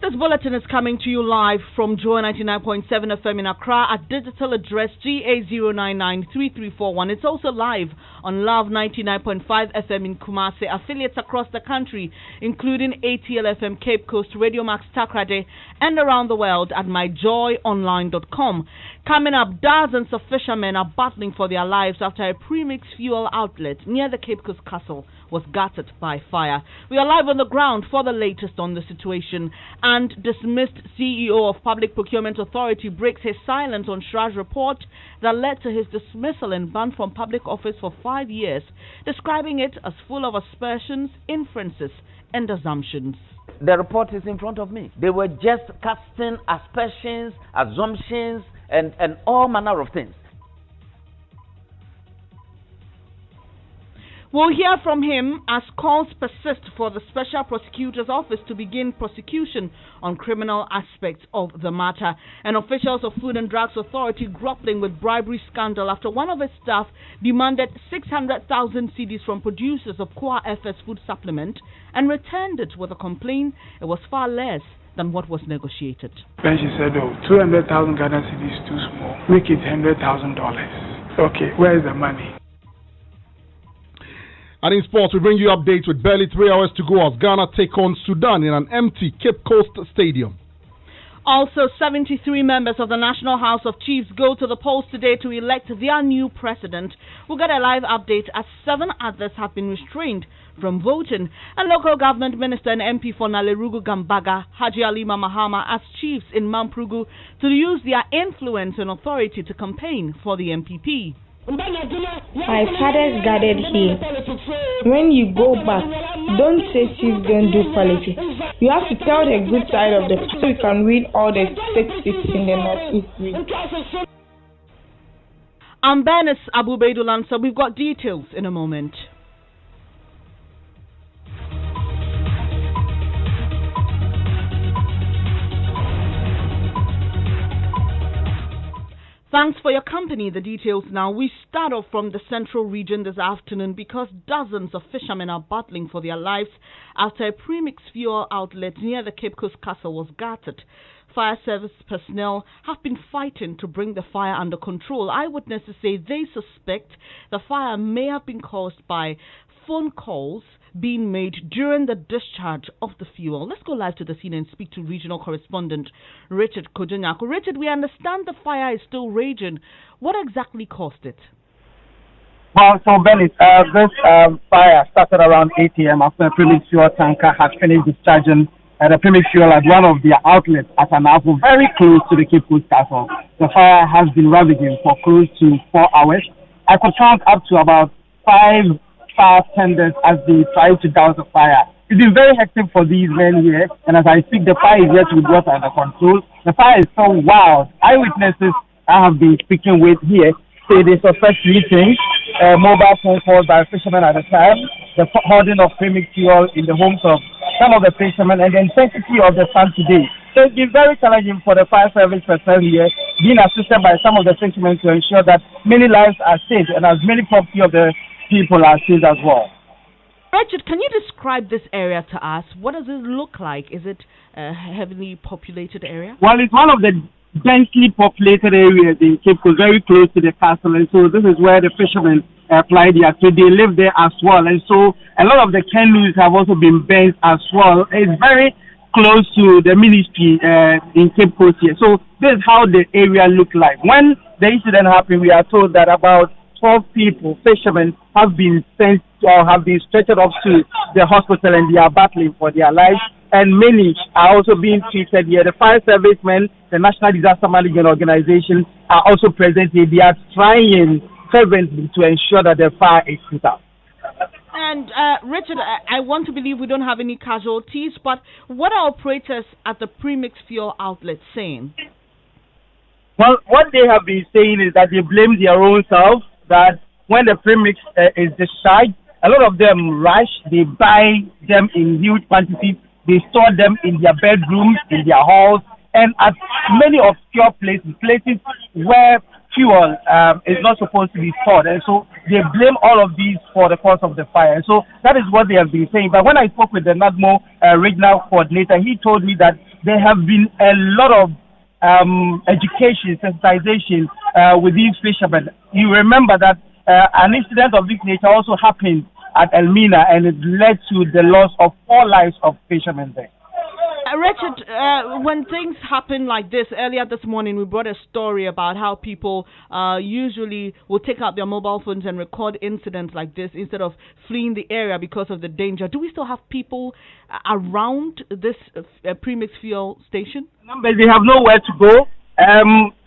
This bulletin is coming to you live from Joy 99.7 FM in Accra at digital address GA0993341. It's also live on Love 99.5 FM in Kumasi, affiliates across the country, including ATL FM, Cape Coast, Radio Max Takrade, and around the world at myjoyonline.com. Coming up, dozens of fishermen are battling for their lives after a premix fuel outlet near the Cape Coast Castle was gutted by fire. We are live on the ground for the latest on the situation. And dismissed CEO of Public Procurement Authority breaks his silence on Shraj report that led to his dismissal and ban from public office for 5 years, describing it as full of aspersions, inferences, and assumptions. The report is in front of me. They were just casting aspersions, assumptions, and all manner of things. We'll hear from him as calls persist for the Special Prosecutor's Office to begin prosecution on criminal aspects of the matter. And officials of Food and Drugs Authority grappling with bribery scandal after one of its staff demanded 600,000 cedis from producers of Kwa FS food supplement and returned it with a complaint it was far less than what was negotiated. Then she said, 200,000 Ghana cedis is too small. Make it $100,000. Okay, where is the money? And in sports, we bring you updates with barely 3 hours to go as Ghana take on Sudan in an empty Cape Coast stadium. Also, 73 members of the National House of Chiefs go to the polls today to elect their new president. We'll get a live update as 7 others have been restrained from voting. And local government minister and MP for Nalerugu Gambaga, Haji Alima Mahama, asked chiefs in Mamprugu to use their influence and authority to campaign for the MPP. My fathers gathered here. When you go back, don't say chiefs don't do politics. You have to tell the good side of the so you can win all the 6 seats in the Northeast region. I'm Bernice Abu-Baidoo Lansah. We've got details in a moment. Thanks for your company. The details now. We start off from the central region this afternoon because dozens of fishermen are battling for their lives after a premix fuel outlet near the Cape Coast Castle was gutted. Fire service personnel have been fighting to bring the fire under control. Eyewitnesses say they suspect the fire may have been caused by phone calls being made during the discharge of the fuel. Let's go live to the scene and speak to regional correspondent Richard Kojonyaku. Richard, we understand the fire is still raging. What exactly caused it? Well, so Bernice, this fire started around 8 a.m. after a premix fuel tanker had finished discharging the premix fuel at one of their outlets at an apple very close to the Cape Coast Castle. The fire has been ravaging for close to 4 hours. I could count up to about 5 fire tenders as they try to douse the fire. It's been very hectic for these men here, and as I speak, the fire is yet to be brought under control. The fire is so wild. Eyewitnesses I have been speaking with here say they suspect 3 things: mobile phone calls by fishermen at the time, the hoarding of premix fuel in the homes of some of the fishermen, and the intensity of the sun today. So it's been very challenging for the fire service personnel here, being assisted by some of the fishermen to ensure that many lives are saved and as many property of the people are saved as well. Richard, can you describe this area to us? What does it look like? Is it a heavily populated area? Well, it's one of the densely populated areas in Cape Coast, very close to the castle, and so this is where the fishermen apply their trade. They live there as well, and so a lot of the canoes have also been burnt as well. It's very close to the ministry in Cape Coast here. So this is how the area looked like. When the incident happened, we are told that about 12 people, fishermen, have been sent or have been stretched up to the hospital and they are battling for their lives. And many are also being treated here. The fire servicemen, the National Disaster Management Organization are also present here. They are trying fervently to ensure that the fire is put out. And Richard, I want to believe we don't have any casualties, but what are operators at the premix fuel outlet saying? Well, what they have been saying is that they blame their own self, that when the premix is discharged, a lot of them rush, they buy them in huge quantities, they store them in their bedrooms, in their halls, and at many obscure places where fuel is not supposed to be stored. And so they blame all of these for the cause of the fire. And so that is what they have been saying. But when I spoke with the NADMO regional coordinator, he told me that there have been a lot of education, sensitization with these fishermen. You remember that an incident of this nature also happened at Elmina, and it led to the loss of 4 lives of fishermen there. Richard, when things happen like this, earlier this morning we brought a story about how people usually will take out their mobile phones and record incidents like this instead of fleeing the area because of the danger. Do we still have people around this premix fuel station? Numbers, they have nowhere to go.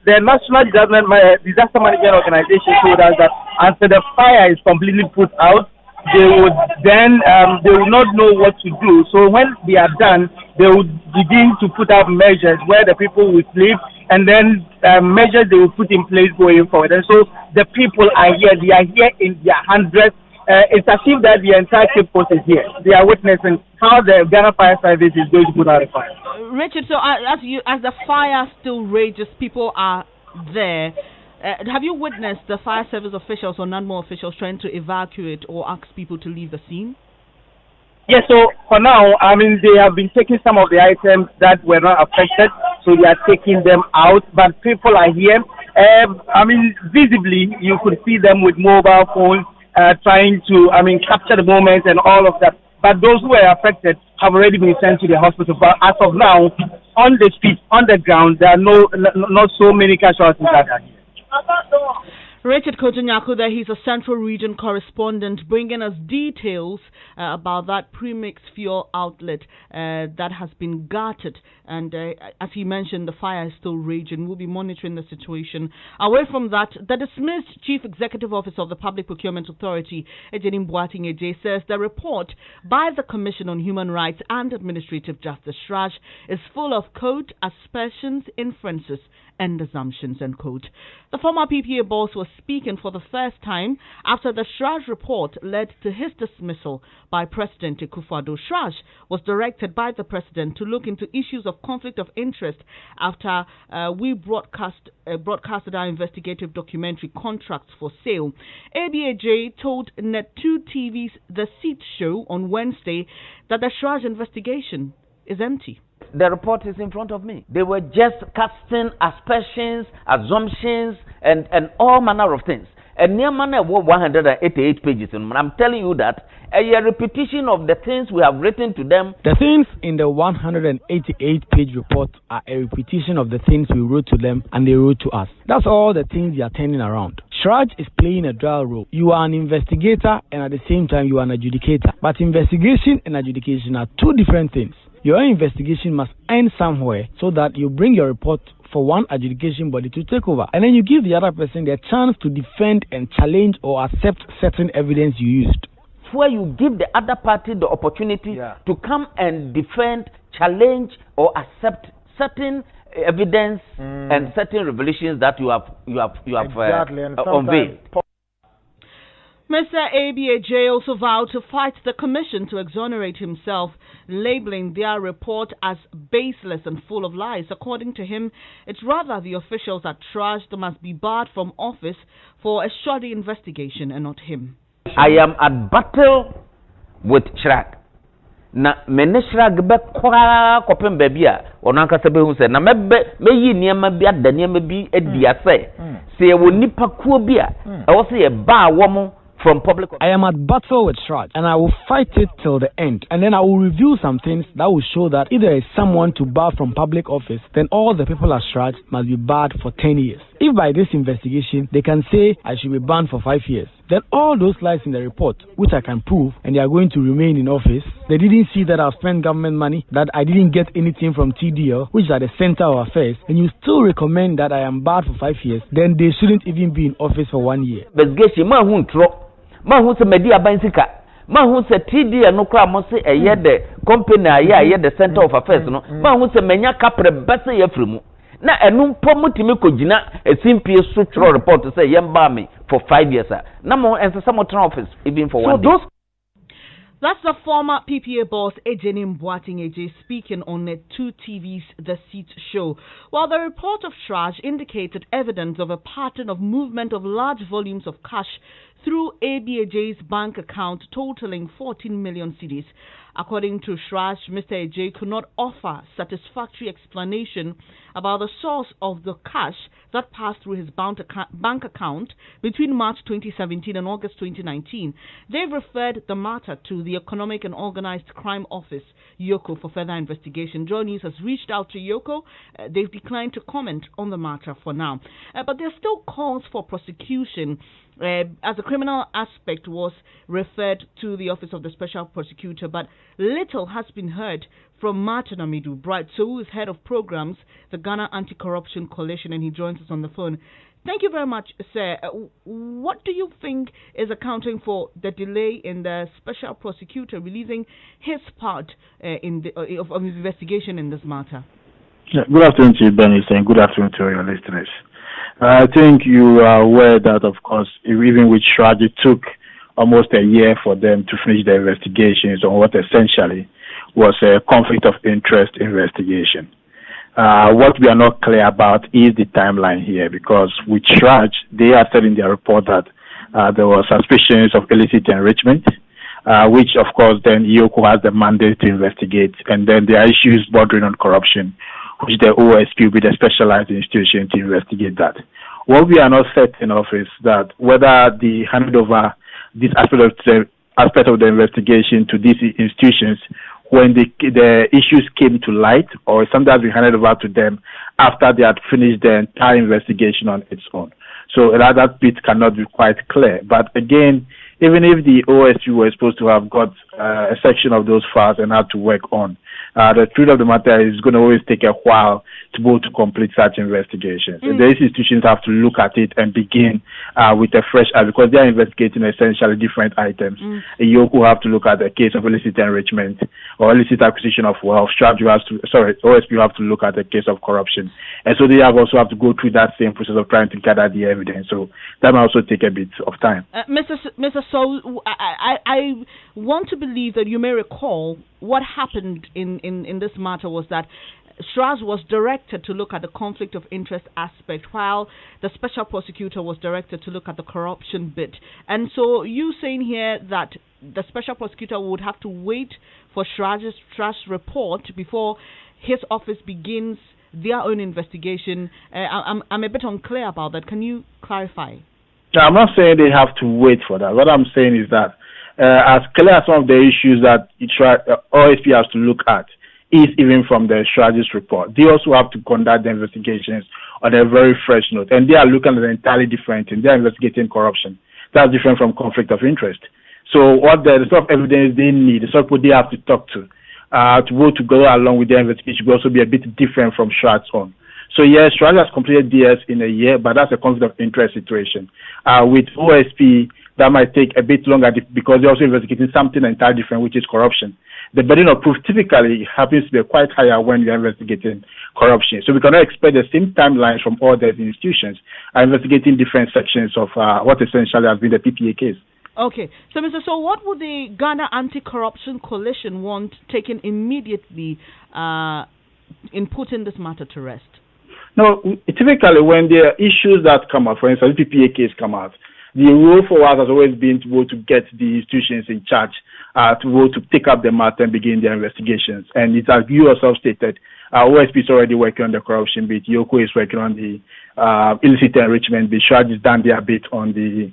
The National Disaster Management Organization told us that after the fire is completely put out, they would then they will not know what to do. So when they are done, they would begin to put up measures where the people will sleep, and then measures they will put in place going forward. And so the people are here; they are here in their hundreds. It's as if that the entire Cape Coast is here. They are witnessing how the Ghana Fire Service is going to put out a fire. Richard, so as the fire still rages, people are there. Have you witnessed the fire service officials or NANMO officials trying to evacuate or ask people to leave the scene? Yes, so for now, I mean, they have been taking some of the items that were not affected, so they are taking them out, but people are here. I mean, visibly, you could see them with mobile phones trying to, capture the moment and all of that. But those who were affected have already been sent to the hospital. But as of now, on the street, on the ground, there are not so many casualties that are here. Richard Kotunyakuda, he's a Central Region correspondent, bringing us details about that premix fuel outlet that has been gutted. And as he mentioned, the fire is still raging. We'll be monitoring the situation. Away from that, the dismissed Chief Executive Officer of the Public Procurement Authority, Ejenim Boating Eje, says the report by the Commission on Human Rights and Administrative Justice, SHRAJ, is full of, quote, aspersions, inferences, and assumptions, end quote. The former PPA boss was speaking for the first time after the SHRAJ report led to his dismissal by President Akufo-Addo. SHRAJ was directed by the President to look into issues of conflict of interest after we broadcasted our investigative documentary Contracts for Sale. ABAJ told Net2 TV's The Seat Show on Wednesday that the SHRAJ investigation is empty. The report is in front of me. They were just casting aspersions, assumptions, and all manner of things. And near manner 188 pages. And I'm telling you that a repetition of the things we have written to them. The things in the 188-page report are a repetition of the things we wrote to them and they wrote to us. That's all the things they are turning around. SHRAJ is playing a dual role. You are an investigator and at the same time you are an adjudicator. But investigation and adjudication are two different things. Your investigation must end somewhere so that you bring your report for one adjudication body to take over. And then you give the other person the chance to defend and challenge or accept certain evidence you used. Where you give the other party the opportunity to come and defend, challenge, or accept certain evidence and certain revelations that you have unveiled. Mr. ABAJ also vowed to fight the commission to exonerate himself, labeling their report as baseless and full of lies. According to him, it's rather the officials at SHRAJ that must be barred from office for a shoddy investigation and not him. I am at battle with SHRAJ. Na mene SHRAJ be kwa kopem baby a onanka sebe hu se na me yi niema bi ada niema bi edia se e wo nipa kuo bi a e wo se ye ba wo from public. I am at battle with SHRAJ and I will fight it till the end. And then I will review some things that will show that if there is someone to bar from public office, then all the people at SHRAJ must be barred for 10 years. If by this investigation they can say I should be banned for 5 years, then all those lies in the report, which I can prove, and they are going to remain in office, they didn't see that I've spent government money, that I didn't get anything from TDL, which is at the center of affairs, and you still recommend that I am barred for 5 years, then they shouldn't even be in office for 1 year. Who se media bansika who se TD no kra mo se eye de company aye the center of affairs no who se menya kapre bese ye frimu na enu mpo mutimi kogina esimpie so report say yemba me for 5 years na mo ense mo turn office even for 1 day. That's the former PPA boss Ejenim Boating Eje speaking on Net2 TV's The Seat Show. While the report of SHRAJ indicated evidence of a pattern of movement of large volumes of cash through ABAJ's bank account totaling 14 million cedis. According to Shraj, Mr. Ajay could not offer satisfactory explanation about the source of the cash that passed through his bank account between March 2017 and August 2019. They've referred the matter to the Economic and Organized Crime Office, YOCO, for further investigation. Joy News has reached out to YOCO. They've declined to comment on the matter for now. But there are still calls for prosecution as the criminal aspect was referred to the Office of the Special Prosecutor, but little has been heard from Martin Amidu Bright, who is head of programs, the Ghana Anti-Corruption Coalition, and he joins us on the phone. Thank you very much, sir. What do you think is accounting for the delay in the Special Prosecutor releasing his part in the of investigation in this matter? Yeah, good afternoon to you, Bernice, and good afternoon to your listeners. I think you are aware that, of course, even with Shraj, it took almost a year for them to finish their investigations on what essentially was a conflict of interest investigation. What we are not clear about is the timeline here, because with Shraj, they are said in their report that there were suspicions of illicit enrichment, which, of course, then YOCO has the mandate to investigate, and then there are issues bordering on corruption, which the OSP will be the specialized institution to investigate that. What we are not certain of is that whether the hand over this aspect of the investigation to these institutions when the issues came to light, or sometimes we handed over to them after they had finished the entire investigation on its own. So that bit cannot be quite clear. But again, even if the OSP were supposed to have got a section of those files and had to work on, the truth of the matter is going to always take a while to be able to complete such investigations. And the institutions have to look at it and begin with a fresh eye, because they are investigating essentially different items. YOCO have to look at the case of illicit enrichment or illicit acquisition of wealth. OSP have to look at the case of corruption. And so they also have to go through that same process of trying to gather the evidence. So that might also take a bit of time. Mr. So I want to believe that you may recall what happened in this matter was that Shraj was directed to look at the conflict of interest aspect, while the special prosecutor was directed to look at the corruption bit. And so you saying here that the special prosecutor would have to wait for Shraj's report before his office begins their own investigation. I'm a bit unclear about that. Can you clarify? I'm not saying they have to wait for that. What I'm saying is that as clear as some of the issues that OSP has to look at is even from the Shraj's report. They also have to conduct the investigations on a very fresh note, and they are looking at an entirely different thing. They are investigating corruption. That's different from conflict of interest. So what the sort of evidence they need, the sort of people they have to talk to go to go along with their investigation will also be a bit different from Shraj's own. So yes, Shraj has completed DS in a year, but that's a conflict of interest situation. With OSP, that might take a bit longer because they're also investigating something entirely different, which is corruption. The burden of proof typically happens to be quite higher when you're investigating corruption. So we cannot expect the same timelines from all the institutions investigating different sections of what essentially has been the PPA case. Okay. So, Mr. So what would the Ghana Anti-Corruption Coalition want taken immediately in putting this matter to rest? No, typically when there are issues that come out, for instance, the PPA case come out, the rule for us has always been to be able to get the institutions in charge to be able to take up the matter and begin their investigations. And it's as you yourself stated, OSP is already working on the corruption bit, YOCO is working on the illicit enrichment bit, Shraj is done their bit on the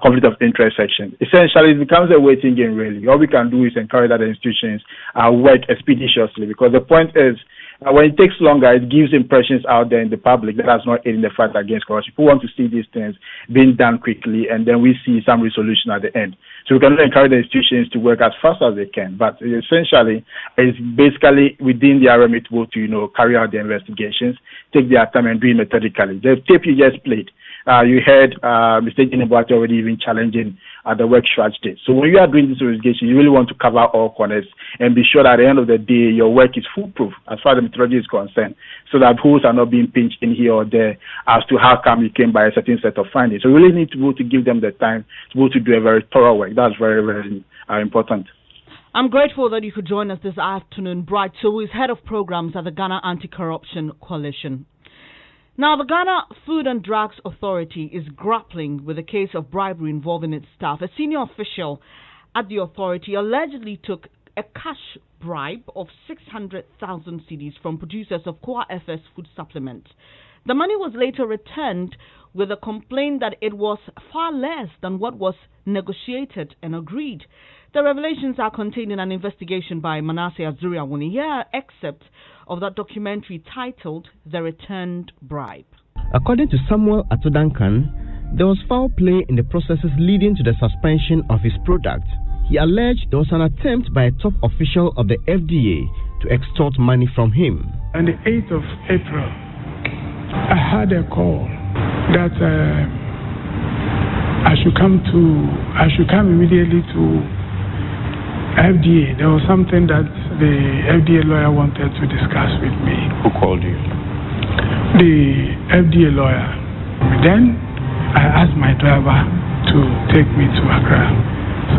conflict of interest section. Essentially, it becomes a waiting game, really. All we can do is encourage that the institutions work expeditiously, because the point is, when it takes longer, it gives impressions out there in the public that has not aided in the fight against corruption. People want to see these things being done quickly, and then we see some resolution at the end. So we can encourage the institutions to work as fast as they can. But essentially, it's basically within their remit to carry out the investigations, take their time and do it methodically. The tape you just played, you heard Mr. Jinebwate already even challenging the work Shraj did. So when you are doing this investigation, you really want to cover all corners and be sure that at the end of the day, your work is foolproof as far as the methodology is concerned, so that holes are not being pinched in here or there as to how come you came by a certain set of findings. So we really need to be able to give them the time to be able to do a very thorough work. That's very, very important. I'm grateful that you could join us this afternoon. Bright, who is head of programs at the Ghana Anti-Corruption Coalition. Now, the Ghana Food and Drugs Authority is grappling with a case of bribery involving its staff. A senior official at the authority allegedly took a cash bribe of 600,000 cedis from producers of Core FS food supplement. The money was later returned with a complaint that it was far less than what was negotiated and agreed. The revelations are contained in an investigation by Manasseh Azuriawuni. Here are excerpts of that documentary titled The Returned Bribe. According to Samuel Atodankan, there was foul play in the processes leading to the suspension of his product. He alleged there was an attempt by a top official of the FDA to extort money from him. On the 8th of April, I had a call that I should come immediately to FDA. There was something that the FDA lawyer wanted to discuss with me. Who called you? The FDA lawyer. Then I asked my driver to take me to Accra.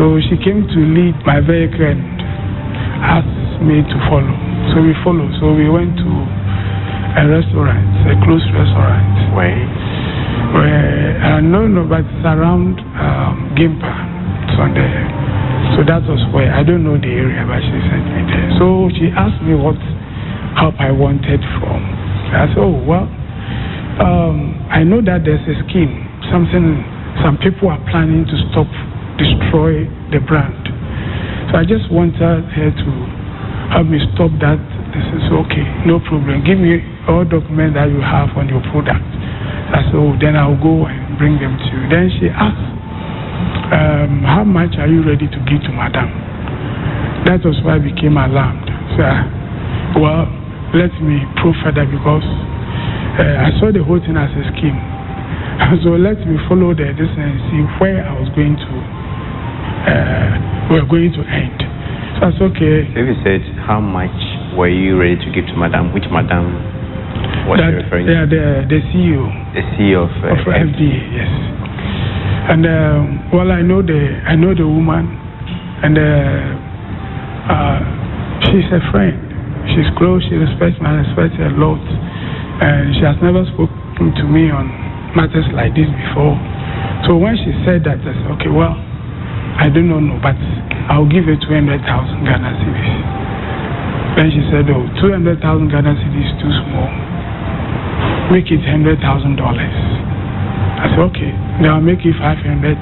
So she came to lead my vehicle and asked me to follow. So we followed. So we went to a restaurant, a closed restaurant. No, but it's around Gimpa. It's on there. So that was where, I don't know the area, but she sent me there. So she asked me what help I wanted from. I said, oh, well, I know that there's a scheme. Some people are planning to destroy the brand. So I just wanted her to help me stop that. This is okay, no problem. Give me all documents that you have on your product. I said, oh, then I'll go and bring them to you. Then she asked, how much are you ready to give to madam? That was why I became alarmed. So, well, let me prove further because I saw the whole thing as a scheme. So let me follow this and see where I was going to, we're going to end. So that's okay. So if you said, how much were you ready to give to madam? Which madam was you referring to? The CEO. The CEO of FDA, yes. And well, I know the woman, and she's a friend. She's close. She respects me. I respect her a lot, and she has never spoken to me on matters like this before. So when she said that, I said, okay, well, I do not know, but I'll give her 200,000 Ghana cedis. Then she said, oh, 200,000 Ghana cedis is too small. Make it $100,000. I said, okay, now I'll make it 500,000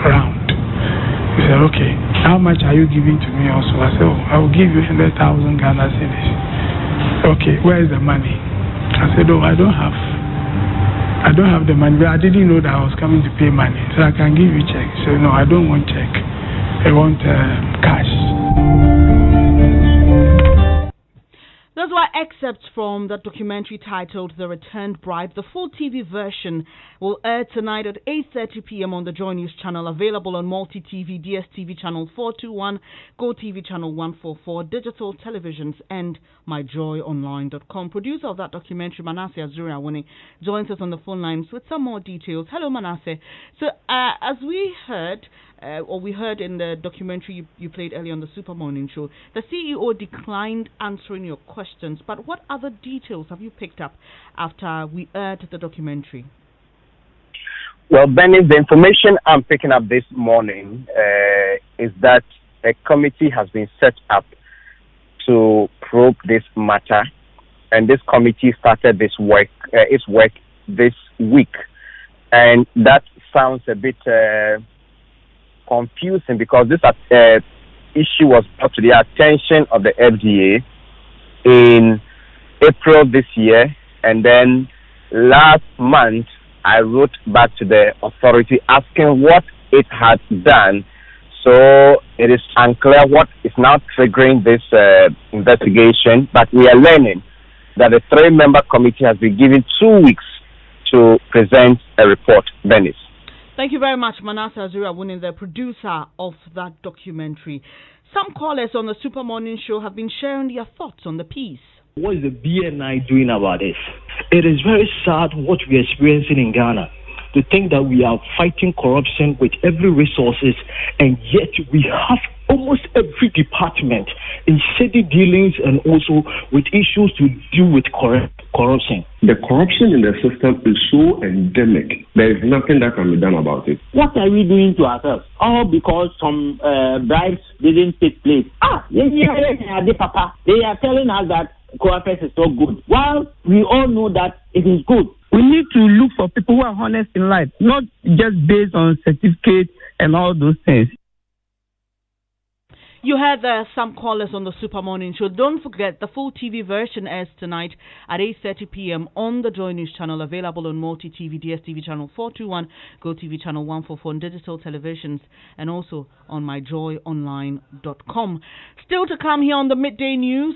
round. He said, okay, how much are you giving to me also? I said, oh, I will give you 100,000 Ghana cedis. Okay, where is the money? I said, oh, I don't have the money, but I didn't know that I was coming to pay money, so I can give you check. So no, I don't want check. I want cash. Those were excerpts from the documentary titled The Returned Bribe. The full TV version will air tonight at 8:30 p.m. on the Joy News channel, available on Multi-TV, DSTV channel 421, GoTV channel 144, digital televisions, and myjoyonline.com. Producer of that documentary, Manasseh Azuriawuni, joins us on the phone lines with some more details. Hello, Manasseh. So, as we heard, we heard in the documentary you played earlier on the Super Morning Show, the CEO declined answering your questions, but what other details have you picked up after we aired the documentary? Well, Bernice, the information I'm picking up this morning is that a committee has been set up to probe this matter, and this committee started its work this week, and that sounds a bit confusing because this issue was brought to the attention of the FDA in April this year, and then last month I wrote back to the authority asking what it had done. So it is unclear what is now triggering this investigation, but we are learning that the 3-member committee has been given 2 weeks to present a report. Bernice. Thank you very much, Manasseh Azuriawuni, the producer of that documentary. Some callers on the Super Morning Show have been sharing their thoughts on the piece. What is the BNI doing about this? It is very sad what we are experiencing in Ghana. To think that we are fighting corruption with every resources, and yet we have almost every department in shady dealings and also with issues to do with corruption. The corruption in the system is so endemic. There is nothing that can be done about it. What are we doing to ourselves? All because some bribes didn't take place. Papa, they are telling us that co-affairs is so good. While we all know that it is good. We need to look for people who are honest in life, not just based on certificates and all those things. You had some callers on the Super Morning Show. Don't forget, the full TV version airs tonight at 8:30 p.m. on the Joy News channel, available on Multi-TV, DSTV channel 421, GoTV channel 144 on digital televisions, and also on myjoyonline.com. Still to come here on the Midday News,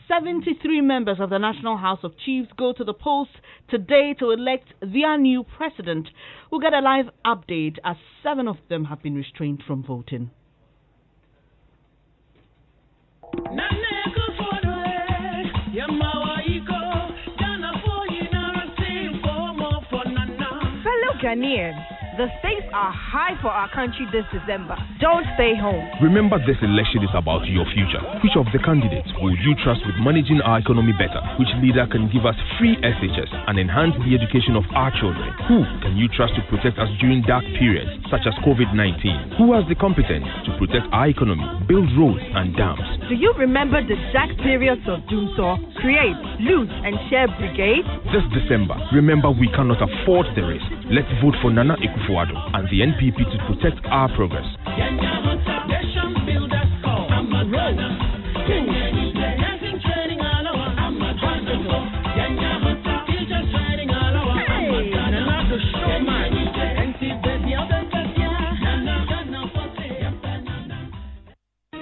73 members of the National House of Chiefs go to the polls today to elect their new president. We'll get a live update as 7 of them have been restrained from voting. Fellow Ghanaians, the stakes are high for our country this December. Don't stay home. Remember, this election is about your future. Which of the candidates will you trust with managing our economy better? Which leader can give us free SHS and enhance the education of our children? Who can you trust to protect us during dark periods such as COVID-19? Who has the competence to protect our economy, build roads and dams? Do you remember the dark periods of Doomsaw, Create, Loot and Share Brigade? This December, remember, we cannot afford the risk. Let's vote for Nana Akufo-Addo and the NPP to protect our progress.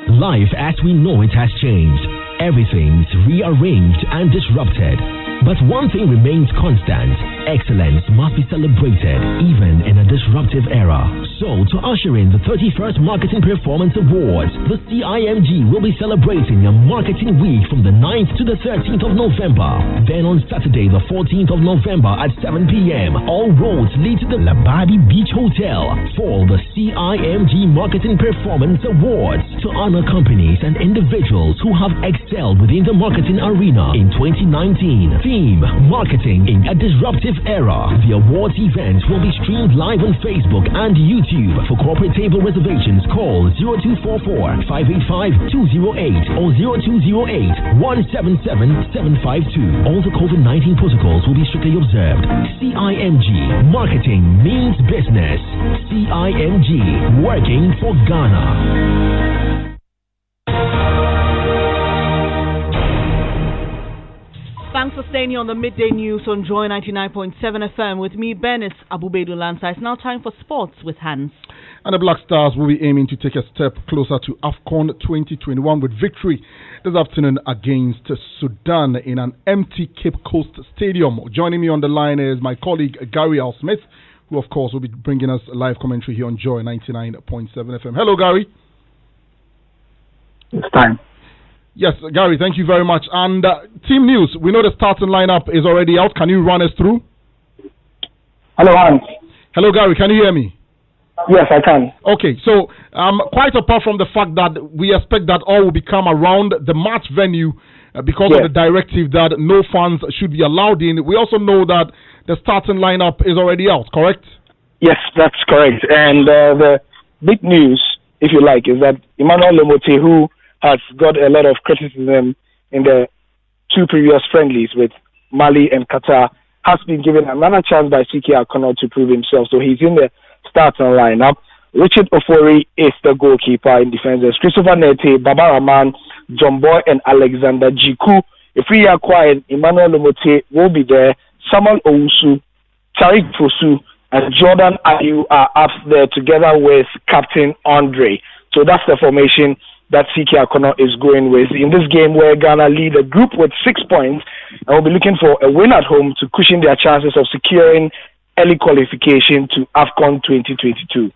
Life as we know it has changed. Everything's rearranged and disrupted. But one thing remains constant. Excellence must be celebrated even in a disruptive era. So, to usher in the 31st Marketing Performance Awards, the CIMG will be celebrating a marketing week from the 9th to the 13th of November. Then on Saturday, the 14th of November at 7 p.m., all roads lead to the Labadi Beach Hotel for the CIMG Marketing Performance Awards to honor companies and individuals who have excelled within the marketing arena in 2019. Theme: Marketing in a Disruptive Era. The awards event will be streamed live on Facebook and YouTube. For corporate table reservations, call 0244-585-208 or 0208-177-752. All the COVID-19 protocols will be strictly observed. CIMG. Marketing means business. CIMG. Working for Ghana. Thanks for staying here on the Midday News on Joy 99.7 FM with me, Bernice Abu-Baidoo Lansah. It's now time for sports with Hans. And the Black Stars will be aiming to take a step closer to AFCON 2021 with victory this afternoon against Sudan in an empty Cape Coast Stadium. Joining me on the line is my colleague Gary Al Smith, who of course will be bringing us live commentary here on Joy 99.7 FM. Hello, Gary. It's time. Yes, Gary, thank you very much. And team news, we know the starting lineup is already out. Can you run us through? Hello, Hans. Hello, Gary, can you hear me? Yes, I can. Okay, so quite apart from the fact that we expect that all will become around the match venue because of the directive that no fans should be allowed in, we also know that the starting lineup is already out, correct? Yes, that's correct. And the big news, if you like, is that Emmanuel Lemote, who has got a lot of criticism in the two previous friendlies with Mali and Qatar, has been given another chance by CK Akono to prove himself. So he's in the starting lineup. Richard Ofori is the goalkeeper in defense. Christopher Nete, Baba Rahman, John Boy, and Alexander Jiku. If we are quiet, Emmanuel Lemote will be there. Samuel Owusu, Tariq Fosu, and Jordan Ayew are up there together with Captain Andre. So that's the formation that CK Akono is going with in this game, where Ghana lead a group with 6 points and will be looking for a win at home to cushion their chances of securing early qualification to AFCON 2022.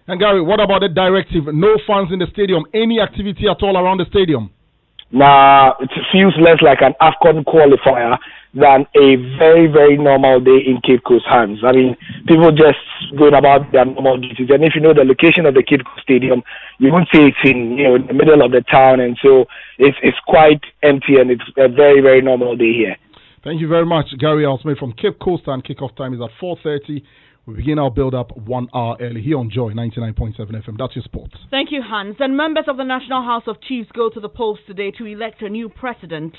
And Gary, what about the directive? No fans in the stadium, any activity at all around the stadium? Nah, it feels less like an AFCON qualifier than a very, very normal day in Cape Coast hands. I mean, people just going about their normal duties. And if you know the location of the Cape Coast Stadium, you won't say it's in the middle of the town, and so it's quite empty, and it's a very, very normal day here. Thank you very much, Gary Alsmith from Cape Coast, and kickoff time is at 4:30. We begin our build-up 1 hour early here on Joy 99.7 FM. That's your sports. Thank you, Hans. And members of the National House of Chiefs go to the polls today to elect a new president.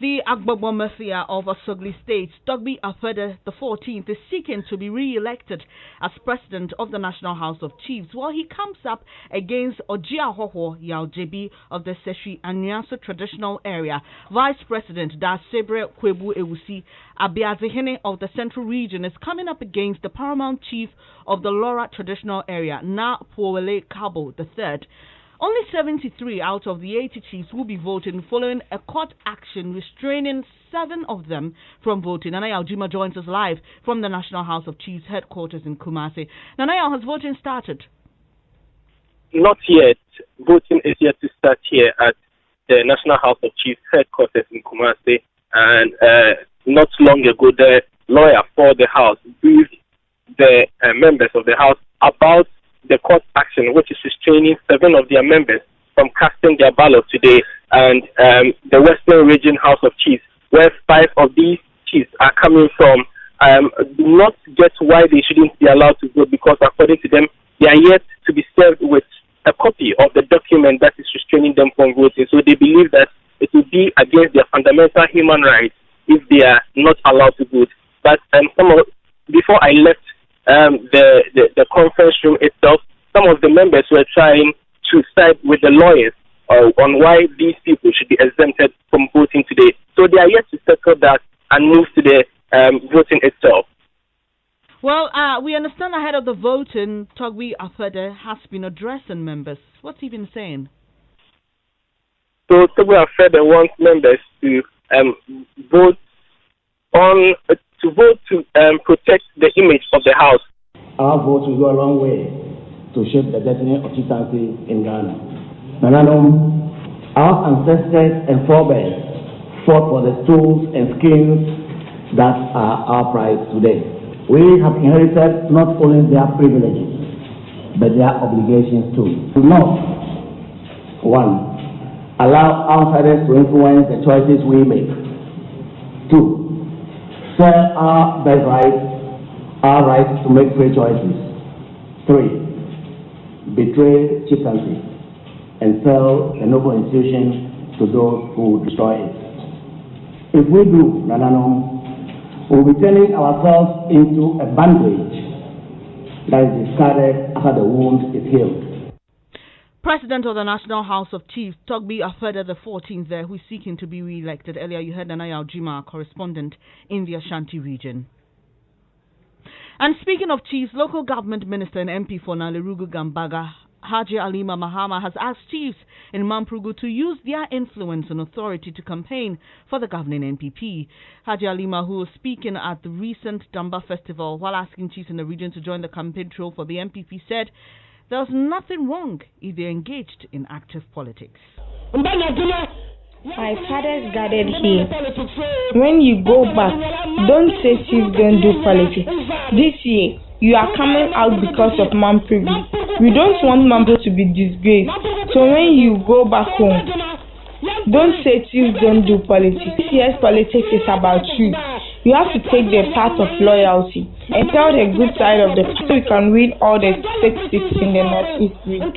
The Agbogbo Mafia of Asogli State, Togbi Afede the 14th, is seeking to be re-elected as president of the National House of Chiefs, while he comes up against Ojia Hoho Yaujebi of the Seshi Anyanso traditional area. Vice President Dasebre Kwebu Ewusi Abiazihene of the Central Region is coming up against the paramount chief of the Lora traditional area, Na Puwele Kabo III. Only 73 out of the 80 chiefs will be voting following a court action restraining 7 of them from voting. Nanaya Aljima joins us live from the National House of Chiefs headquarters in Kumasi. Nanaya, has voting started? Not yet. Voting is yet to start here at the National House of Chiefs headquarters in Kumasi. And not long ago, the lawyer for the House briefed the members of the House about the court action, which is restraining 7 of their members from casting their ballot today, and the Western Region House of Chiefs, where 5 of these chiefs are coming from, do not get why they shouldn't be allowed to vote, because according to them, they are yet to be served with a copy of the document that is restraining them from voting. So they believe that it will be against their fundamental human rights if they are not allowed to vote. But before I left the conference room itself, some of the members were trying to side with the lawyers on why these people should be exempted from voting today. So they are yet to settle that and move to the voting itself. Well, we understand ahead of the voting, Togbi Afede has been addressing members. What's he been saying? So Togbi Afede wants members to vote to protect the image of the House. Our vote will go a long way to shape the destiny of chieftaincy in Ghana. Our ancestors and forebears fought for the tools and skills that are our prize today. We have inherited not only their privileges, but their obligations too. Do not, 1, allow outsiders to influence the choices we make. 2, sell our birthright, our right to make free choices. 3, betray chieftaincy and sell the noble institution to those who destroy it. If we do, we'll be turning ourselves into a bandage that is discarded after the wound is healed. President of the National House of Chiefs, Togbi Afede the 14th there, who is seeking to be re-elected. Earlier you heard Nanaya Aljima, correspondent in the Ashanti region. And speaking of chiefs, local government minister and MP for Nalerugu Gambaga, Haji Alima Mahama, has asked chiefs in Mamprugu to use their influence and authority to campaign for the governing NPP. Haji Alima, who was speaking at the recent Damba Festival while asking chiefs in the region to join the campaign trail for the NPP, said there's nothing wrong if they're engaged in active politics. My fathers gathered here. When you go back, don't say chiefs don't do politics. This year, you are coming out because of Mamprugu. We don't want Mamprugu to be disgraced. So when you go back home, don't say chiefs don't do politics. This year's politics is about truth. You have to take the path of loyalty and tell the good side of the so we can win all the 6 seats in the Northeast region.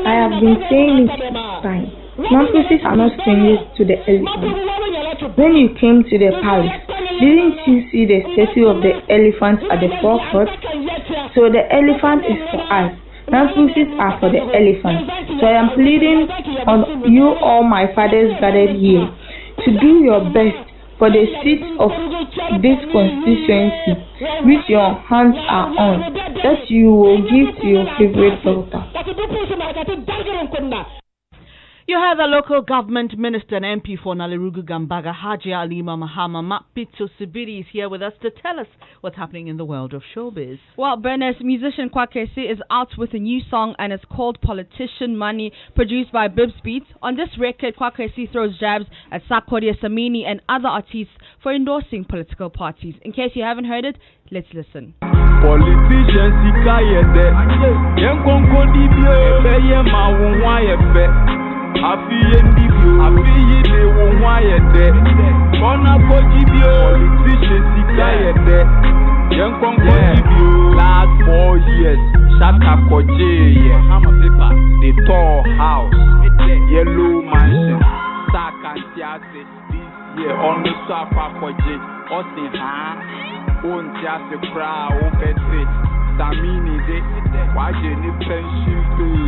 I have been saying it fine. Mampuses are not strangers to the elephant. When you came to the palace, didn't you see the statue of the elephant at the forecourt? So the elephant is for us. Mampuses are for the elephant. So I am pleading on you all my fathers gathered here to do your best for the seats of this constituency which your hands are on, that you will give to your favorite daughter. You have a local government minister and MP for Nalerugu Gambaga, Haji Alima Mahama. Mapito Sibiri is here with us to tell us what's happening in the world of showbiz. Well, Bernice, musician Kwakesi is out with a new song and it's called Politician Money, produced by Bibs Beats. On this record, Kwakesi throws jabs at Sarkodie Samini and other artists for endorsing political parties. In case you haven't heard it, let's listen. Politicians sika yede. Yen konko dibio ebeye ma wonwa yefe. Afi yendibio, afi yide wonwa yede. Kona kojibio, politicians sika yede. Yen konko dibio. Last 4 years, Shaka Koje, Hammer paper, the tall house, yellow mansion, Sack and Tiase. This year on the Safa Koje, Austin Ha, on Tiase Kra, Obete, Samini de, Wajeni pension pay,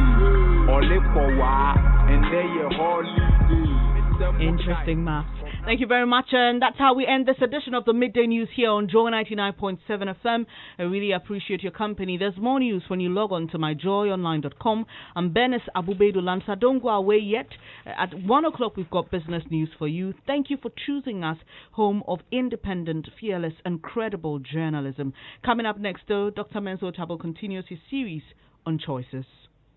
Olekowa, and they a holiday. Interesting math. Thank you very much, and that's how we end this edition of the Midday News here on Joy 99.7 FM. I really appreciate your company. There's more news when you log on to myjoyonline.com. I'm Bernice Abu-Baidoo Lansah. Don't go away yet. At 1 o'clock, we've got business news for you. Thank you for choosing us, home of independent, fearless, and credible journalism. Coming up next, though, Dr. Menzo Tabo continues his series on choices.